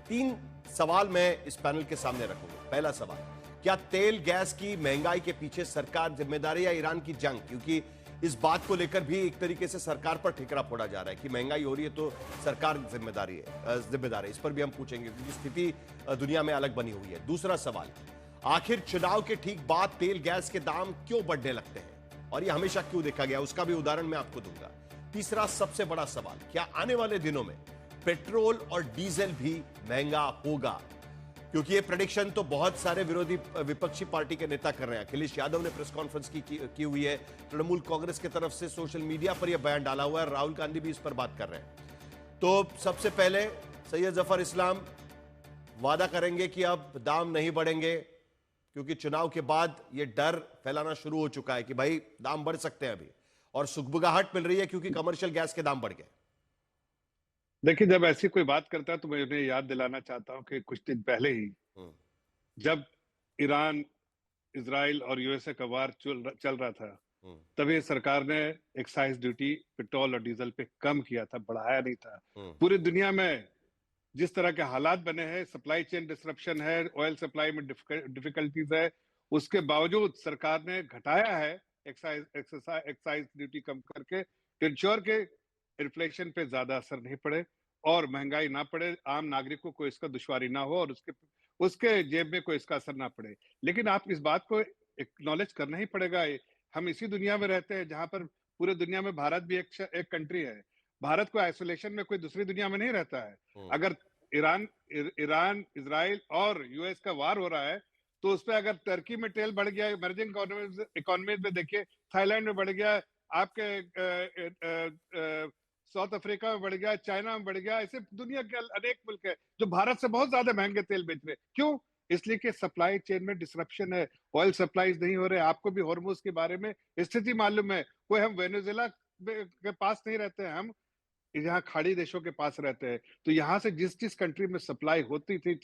तीन सवाल मैं इस पैनल के सामने रखूंगा। पहला सवाल, क्या तेल गैस की महंगाई के पीछे सरकार जिम्मेदार है या ईरान की जंग? क्योंकि इस बात को लेकर भी एक तरीके से सरकार पर ठिकरा फोड़ा जा रहा है कि महंगाई हो रही है तो सरकार जिम्मेदार है। इस पर भी हम पूछेंगे क्योंकि स्थिति दुनिया में अलग बनी हुई है। दूसरा सवाल, आखिर चुनाव के ठीक बाद तेल गैस के दाम क्यों बढ़ने लगते हैं और यह हमेशा क्यों देखा गया, उसका भी उदाहरण मैं आपको दूंगा। तीसरा सबसे बड़ा सवाल, क्या आने वाले दिनों में पेट्रोल और डीजल भी महंगा होगा? क्योंकि ये प्रेडिक्शन तो बहुत सारे विरोधी विपक्षी पार्टी के नेता कर रहे हैं। अखिलेश यादव ने प्रेस कॉन्फ्रेंस की हुई है, तृणमूल कांग्रेस की तरफ से सोशल मीडिया पर यह बयान डाला हुआ है, राहुल गांधी भी इस पर बात कर रहे हैं। तो सबसे पहले सैयद जफर इस्लाम वादा करेंगे कि अब दाम नहीं बढ़ेंगे, क्योंकि चुनाव के बाद यह डर फैलाना शुरू हो चुका है कि भाई दाम बढ़ सकते हैं अभी, और सुगबुगाहट मिल रही है क्योंकि कमर्शियल गैस के दाम बढ़ गए। देखिए, जब ऐसी कोई बात करता है तो मैं उन्हें याद दिलाना चाहता हूं कि कुछ दिन पहले ही जब ईरान, इजराइल और यूएसए का वार चल रहा था, तभी सरकार ने एक्साइज ड्यूटी पेट्रोल और डीजल पे कम किया था, बढ़ाया नहीं था। पूरी दुनिया में जिस तरह के हालात बने हैं, सप्लाई चेन डिसरप्शन है, ऑयल सप्लाई में डिफिकल्टीज है, उसके बावजूद सरकार ने घटाया है एक्साइज ड्यूटी कम करके, टू इंश्योर के इन्फ्लेशन पे ज्यादा असर नहीं पड़े और महंगाई ना पड़े, आम नागरिकों को इसका दुश्वारी ना हो और उसके जेब में कोई इसका असर ना पड़े। लेकिन आप इस बात को एक्नॉलेज करना ही पड़ेगा, हम इसी दुनिया में रहते हैं जहां पर पूरे दुनिया में भारत भी एक कंट्री है। भारत को आइसोलेशन में कोई दूसरी दुनिया में नहीं रहता है। अगर ईरान, इजराइल और यूएस का वार हो रहा है तो उस पर अगर टर्की में तेल बढ़ गया, इमर्जिंग इकोनॉमीज में देखिए, थाईलैंड में बढ़ गया, आपके साउथ अफ्रीका में बढ़ गया, चाइना में बढ़ गया, ऐसे दुनिया के अनेक मुल्क है जो भारत से बहुत ज्यादा महंगे तेल बेच रहे हैं। क्यों? इसलिए कि सप्लाई चेन में डिसरप्शन है, ऑयल सप्लाईज नहीं हो रहे। आपको भी हॉर्मुज के बारे में स्थिति मालूम है, कोई हम वेनेजुएला के पास नहीं रहते हैं, हम यहाँ खाड़ी देशों के पास रहते हैं। तो यहाँ से जिस जिस कंट्री में सप्लाई होती थी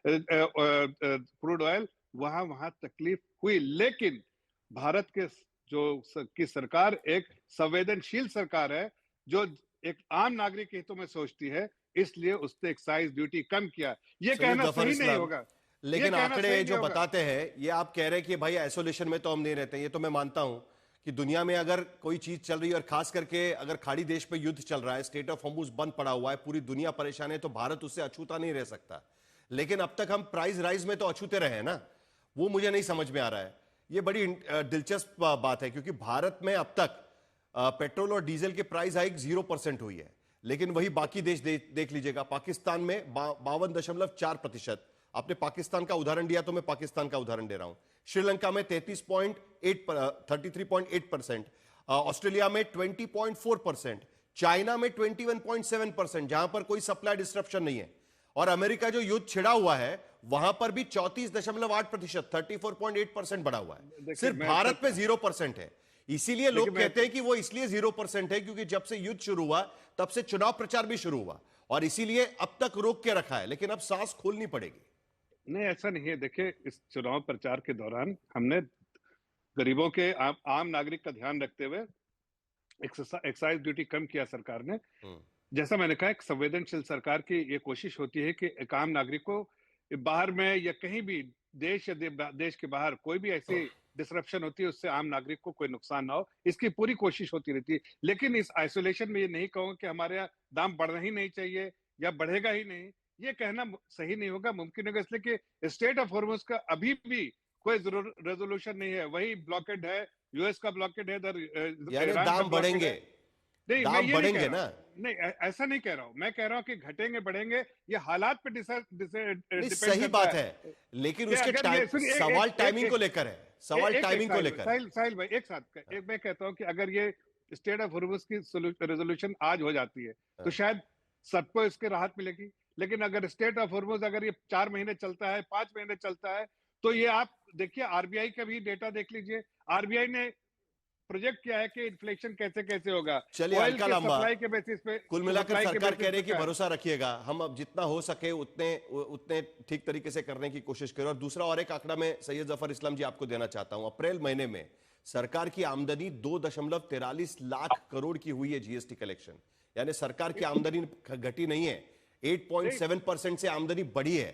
क्रूड ऑयल, वहां वहां तकलीफ हुई। लेकिन भारत के की सरकार एक संवेदनशील सरकार है जो एक आम नागरिक के हितों में सोचती है, इसलिए उसने एक्साइज ड्यूटी कम किया। ये कहना सही नहीं होगा, लेकिन आंकड़े जो बताते हैं, ये आप कह रहे हैं कि भाई आइसोलेशन में तो हम नहीं रहते, ये तो मैं मानता हूं कि दुनिया में अगर कोई चीज चल रही है और खास करके अगर खाड़ी देश पे युद्ध चल रहा है, स्टेट ऑफ हॉर्मुज़ बंद पड़ा हुआ है, पूरी दुनिया परेशान है, तो भारत उससे अछूता नहीं रह सकता। लेकिन अब तक हम प्राइस राइज में तो अछूते रहे हैं ना, वो मुझे नहीं समझ में आ रहा है। ये बड़ी दिलचस्प बात है क्योंकि भारत में अब तक पेट्रोल और डीजल के प्राइस हाइक 0% हुई है, लेकिन वही बाकी देश देख लीजिएगा। पाकिस्तान में 52.4%। आपने पाकिस्तान का उदाहरण दिया तो मैं पाकिस्तान का उदाहरण दे रहा हूं। श्रीलंका में 33.8%, ऑस्ट्रेलिया में 20.4%, चाइना में 21.7%, जहां पर कोई सप्लाई डिस्ट्रप्शन नहीं है, और अमेरिका जो युद्ध छिड़ा हुआ है वहां पर भी 34.8%, 34.8% बढ़ा हुआ है। सिर्फ भारत में 0% है। इसीलिए लोग कहते हैं कि वो इसलिए 0% है क्योंकि जब से युद्ध शुरू हुआ तब से चुनाव प्रचार भी शुरू हुआ, और इसीलिए अब तक रोक के रखा है, लेकिन अब सांस खोलनी पड़ेगी। नहीं, ऐसा नहीं है। देखिए, इस चुनाव प्रचार के दौरान हमने गरीबों के आम नागरिक का ध्यान रखते हुए एक्साइज ड्यूटी कम किया सरकार ने। जैसा मैंने कहा, एक संवेदनशील सरकार की ये कोशिश होती है कि एक आम नागरिक को बाहर में या कहीं भी देश या देश के बाहर कोई भी ऐसी डिसरप्शन होती है उससे आम नागरिक को कोई नुकसान ना हो, इसकी पूरी कोशिश होती रहती है। लेकिन इस आइसोलेशन में ये नहीं कहूंगा कि हमारे यहाँ दाम बढ़ना ही नहीं चाहिए या बढ़ेगा ही नहीं, ये कहना सही नहीं होगा, मुमकिन होगा, इसलिए कि स्टेट ऑफ हॉर्मुज का अभी भी कोई रेजोल्यूशन नहीं है, वही ब्लॉकेड है, यूएस का ब्लॉकेड है, यानी ईरान का दाम बढ़ेंगे, नहीं, मैं दाम ये नहीं कह बढ़ेंगे रहा ना? नहीं, ऐसा नहीं कह रहा हूं। मैं कह रहा हूं कि घटेंगे बढ़ेंगे, ये हालात पे नहीं, डिपेंड सही करता बात है, लेकिन उसके सवाल टाइमिंग को लेकर है, सवाल टाइमिंग को लेकर। साहिल भाई, एक साथ मैं कहता हूं कि अगर ये स्टेट ऑफ हॉर्मुज की रेजोल्यूशन आज हो जाती है तो शायद सबको इसके राहत मिलेगी। लेकिन अगर स्टेट ऑफ हॉर्मुज अगर ये 4 महीने चलता है, 5 महीने चलता है, तो ये आप देखिए, आरबीआई का भी डेटा देख लीजिए। आरबीआई ने प्रोजेक्ट किया है कि इन्फ्लेशन कैसे कैसे होगा, चलिए ऑयल हल्का के लंबा, सप्लाई के बेसिस पे, कुल मिलाकर सप्लाई के सरकार बेसिस कह रही पे है कि क्या है। भरोसा रखिएगा, हम अब जितना हो सके उतने उतने ठीक तरीके से करने की कोशिश करें। और दूसरा और एक आंकड़ा मैं सैयद जफर इस्लाम जी आपको देना चाहता हूं। अप्रैल महीने में सरकार की आमदनी 2.43 लाख करोड़ की हुई है जीएसटी कलेक्शन, यानी सरकार की आमदनी घटी नहीं है। 8.7% से आमदनी बढ़ी है।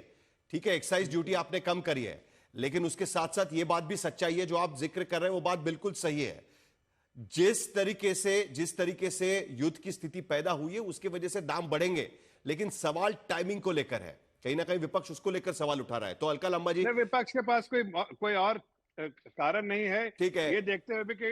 ठीक है, एक्साइज ड्यूटी आपने कम करी है, लेकिन उसके साथ साथ यह बात भी सच्चाई है, जो आप जिक्र कर रहे हैं वो बात बिल्कुल सही है। जिस तरीके से युद्ध की स्थिति पैदा हुई है उसकी वजह से दाम बढ़ेंगे, लेकिन सवाल टाइमिंग को लेकर है। कहीं ना कहीं विपक्ष उसको लेकर सवाल उठा रहा है। तो अलका लांबा जी, विपक्ष के पास कोई और कारण नहीं है। ठीक है, ये देखते हुए कि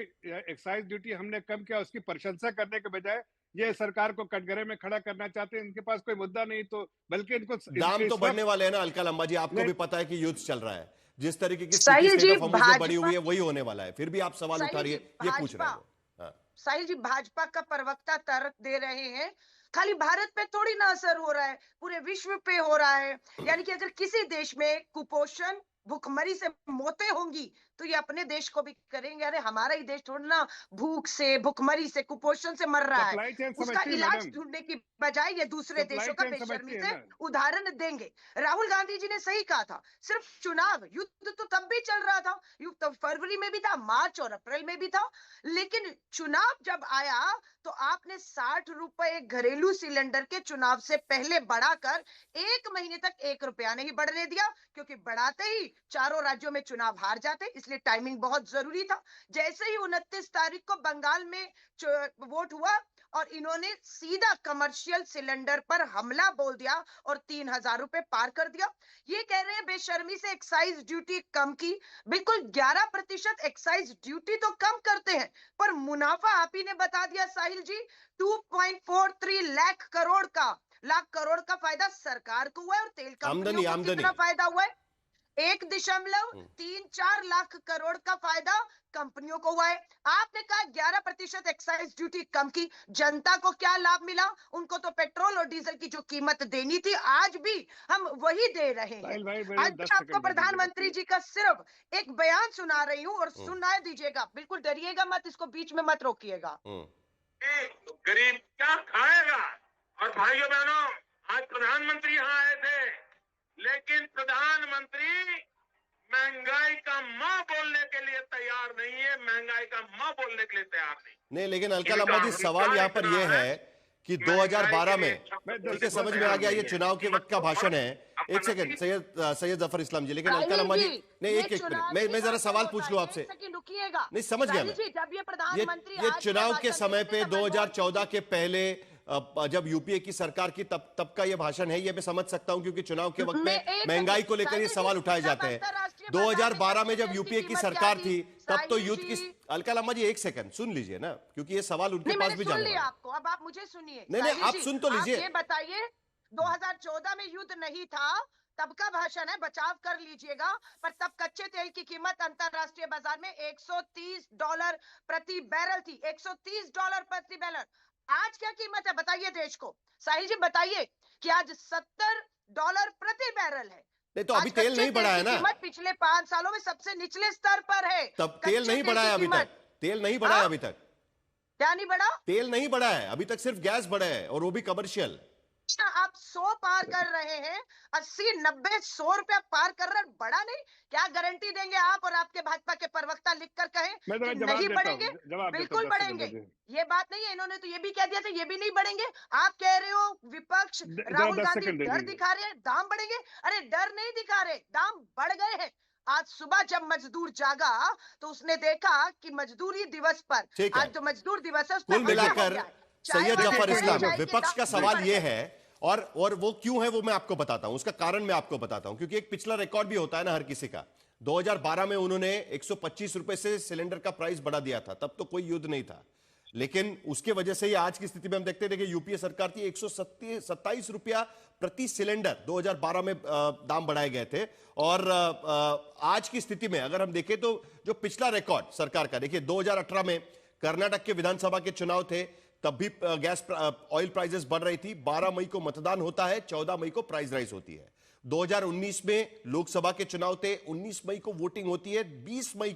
एक्साइज ड्यूटी हमने कम किया, उसकी प्रशंसा करने के बजाय ये सरकार को कटघरे में खड़ा करना चाहते हैं। इनके पास कोई मुद्दा नहीं, तो बल्कि इनको दाम तो बढ़ने वाले हैं ना अलका लांबा जी, आपको भी पता है कि युद्ध चल रहा है। जिस तरीके की साहिल स्थिति जी, स्टेट ऑफ हॉर्मुज़ में बनी हुई है भाजपा वही होने वाला है। फिर भी आप सवाल उठा रही है, ये पूछ रहे हो। हाँ। साहिल जी, भाजपा का प्रवक्ता तर्क दे रहे हैं खाली भारत पे थोड़ी ना असर हो रहा है, पूरे विश्व पे हो रहा है। यानी कि अगर किसी देश में कुपोषण भूखमरी से मौतें होंगी तो ये अपने देश को भी करेंगे। अरे हमारा ही देश थोड़ा ना भूख से, भूखमरी से, कुपोषण से मर रहा सप्लाई है। चेन उसका समझती है इलाज मैडम, ढूंढने की बजाय ये दूसरे सप्लाई देशों का चेन समझती बेशर्मी है से ना। उदाहरण देंगे। राहुल गांधी जी ने सही कहा था, सिर्फ चुनाव, युद्ध तो तब भी चल रहा था, युद्ध तो फरवरी में भी था, मार्च और अप्रैल में भी था, लेकिन चुनाव जब आया तो आपने 60 रुपए घरेलू सिलेंडर के चुनाव से पहले बढ़ाकर 1 महीने तक 1 रुपया नहीं बढ़ने दिया, क्योंकि बढ़ाते ही चारों राज्यों में चुनाव हार जाते, इसलिए टाइमिंग बहुत जरूरी था। जैसे ही 29 तारीख को बंगाल में वोट हुआ और इन्होंने सीधा कमर्शियल सिलेंडर पर हमला बोल दिया और 3,000 रुपए पार कर दिया। ये कह रहे हैं बेशर्मी से एक्साइज ड्यूटी कम की। बिल्कुल 11% एक्साइज ड्यूटी तो कम करते हैं, पर मुनाफा आप ही ने बता दिया साहिल जी, 2.43 लाख करोड़ का फायदा सरकार को हुआ है और तेल कंपनियों को कितना फायदा हुआ है? 1.34 लाख करोड़ का फायदा कंपनियों को हुआ है। आपने कहा 11% एक्साइज ड्यूटी कम की, जनता को क्या लाभ मिला? उनको तो पेट्रोल और डीजल की जो कीमत देनी थी आज भी हम वही दे रहे हैं। आज मैं आपको प्रधानमंत्री जी का सिर्फ एक बयान सुना रही हूँ और सुना दीजिएगा, बिल्कुल डरिएगा मत, इसको बीच में मत रोकिएगा। गरीब क्या खाएगा? और भाइयों बहनों, आज प्रधानमंत्री यहाँ आए थे, लेकिन प्रधानमंत्री महंगाई का मां बोलने के लिए तैयार नहीं है, महंगाई का मां बोलने के लिए तैयार नहीं। लेकिन अलका लांबा जी, सवाल यहाँ पर यह है कि 2012 में, ठीक है समझ में आ गया ये चुनाव के वक्त का भाषण है। एक सेकंड सैयद जफर इस्लाम जी, लेकिन अलका लांबा जी, नहीं एक मिनट, मैं जरा सवाल पूछ लूं आपसे। नहीं समझ गया मैं, ये चुनाव के समय पे 2014 के पहले जब यूपीए की सरकार की तब का ये भाषण है, ये मैं समझ सकता हूं, क्योंकि चुनाव के वक्त में महंगाई को लेकर ये सवाल उठाए जाते हैं। 2012 में जब यूपीए की सरकार थी तब तो युद्ध की, अलका लांबा जी एक सेकंड सुन लीजिए ना, क्योंकि ये सवाल उनके पास भी जाने वाला है। आपको अब आप मुझे सुनिए। नहीं आप सुन तो लीजिए। ये बताइए 2014 में युद्ध नहीं था, तब का भाषण है, बचाव कर लीजिएगा, पर तब कच्चे तेल की कीमत अंतरराष्ट्रीय बाजार में $130 प्रति बैरल थी। $130 प्रति बैरल। आज क्या कीमत है बताइए देश को? साहिल जी बताइए कि आज $70 प्रति बैरल है। नहीं तो अभी तेल नहीं बढ़ा है ना, कीमत पिछले 5 सालों में सबसे निचले स्तर पर है। तब तेल नहीं बढ़ा है अभी तक, तेल नहीं बढ़ा है अभी तक। क्या नहीं बढ़ा? तेल नहीं बढ़ा है अभी तक, सिर्फ गैस बढ़ा है और वो भी कमर्शियल। आप 100 पार कर रहे हैं, 80, 90, 100 रुपया पार कर रहे हैं, बड़ा नहीं? क्या गारंटी देंगे आप और आपके भाजपा के प्रवक्ता लिखकर कहें कि नहीं बढ़ेंगे? बिल्कुल बढ़ेंगे। ये बात नहीं है, इन्होंने तो ये भी कह दिया था ये भी नहीं बढ़ेंगे। आप कह रहे हो विपक्ष, राहुल गांधी डर दिखा रहे हैं दाम बढ़ेंगे। अरे डर नहीं दिखा रहे, दाम बढ़ गए हैं। आज सुबह जब मजदूर जागा तो उसने देखा कि मजदूरी दिवस पर, आज जो मजदूर दिवस है, कुल मिलाकर सैयद जफर इस्लाम, विपक्ष का सवाल यह है, और वो क्यों है वो मैं आपको बताता हूं, उसका कारण मैं आपको बताता हूं, क्योंकि एक पिछला रिकॉर्ड भी होता है ना हर किसी का। 2012 में उन्होंने 125 रुपए से सिलेंडर का प्राइस बढ़ा दिया था, तब तो कोई युद्ध नहीं था, लेकिन उसके वजह से ही आज की स्थिति में हम देखते थे कि यूपीए सरकार थी 127 रुपया प्रति सिलेंडर 2012 में दाम बढ़ाए गए थे। और आज की स्थिति में अगर हम देखें तो जो पिछला रिकॉर्ड सरकार का, देखिए 2018 में कर्नाटक के विधानसभा के चुनाव थे, तब भी गैस ऑयल प्राइसेस बढ़ रही थी। 12 मई को मतदान होता है, 14 मई को प्राइस राइज होती है। 2019 में लोकसभा के चुनाव थे, 19 मई को वोटिंग होती है, 20 मई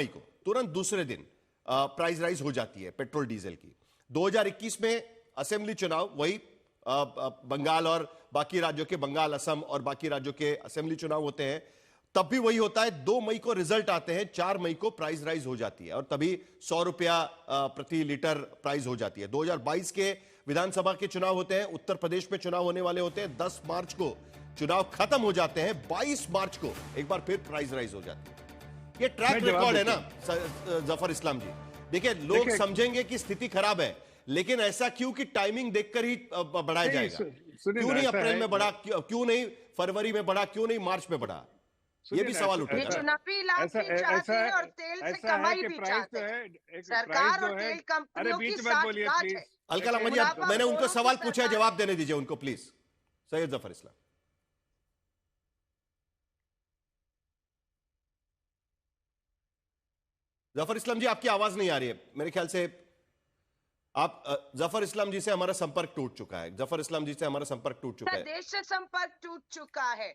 को तुरंत दूसरे दिन प्राइस राइज हो जाती है पेट्रोल डीजल की। 2021 में असेंबली चुनाव, वही बंगाल और बाकी राज्यों के, बंगाल, असम और बाकी राज्यों के असेंबली चुनाव होते हैं, तब भी वही होता है। 2 मई को रिजल्ट आते हैं, 4 मई को प्राइस राइज हो जाती है और तभी 100 रुपया प्रति लीटर प्राइस हो जाती है। 2022 के विधानसभा के चुनाव होते हैं, उत्तर प्रदेश में चुनाव होने वाले होते हैं, 10 मार्च को चुनाव खत्म हो जाते हैं, 22 मार्च को एक बार फिर प्राइस राइज हो जाती है। ये ट्रैक रिकॉर्ड है ना जफर इस्लाम जी। देखिए, लोग समझेंगे कि स्थिति खराब है, लेकिन ऐसा क्यों कि टाइमिंग देखकर ही बढ़ाया जाएगा। क्यों नहीं अप्रैल में बढ़ा, क्यों नहीं फरवरी में बढ़ा, क्यों नहीं मार्च में बढ़ा, ये भी सवाल उठेगा। ये चुनावी लाभ भी चाहते हैं और तेल से कमाई भी चाहते हैं। सरकार और तेल कंपनियों की साठ-गांठ है। अलका लामा जी, मैंने उनको सवाल पूछा है, जवाब देने दीजिए उनको प्लीज। सैयद जफर इस्लाम। जफर इस्लाम जी, आपकी आवाज नहीं आ रही है मेरे ख्याल से। आप जफर इस्लाम जी से हमारा संपर्क टूट चुका है। जफर इस्लाम जी से हमारा संपर्क टूट चुका है। देश से संपर्क टूट चुका है।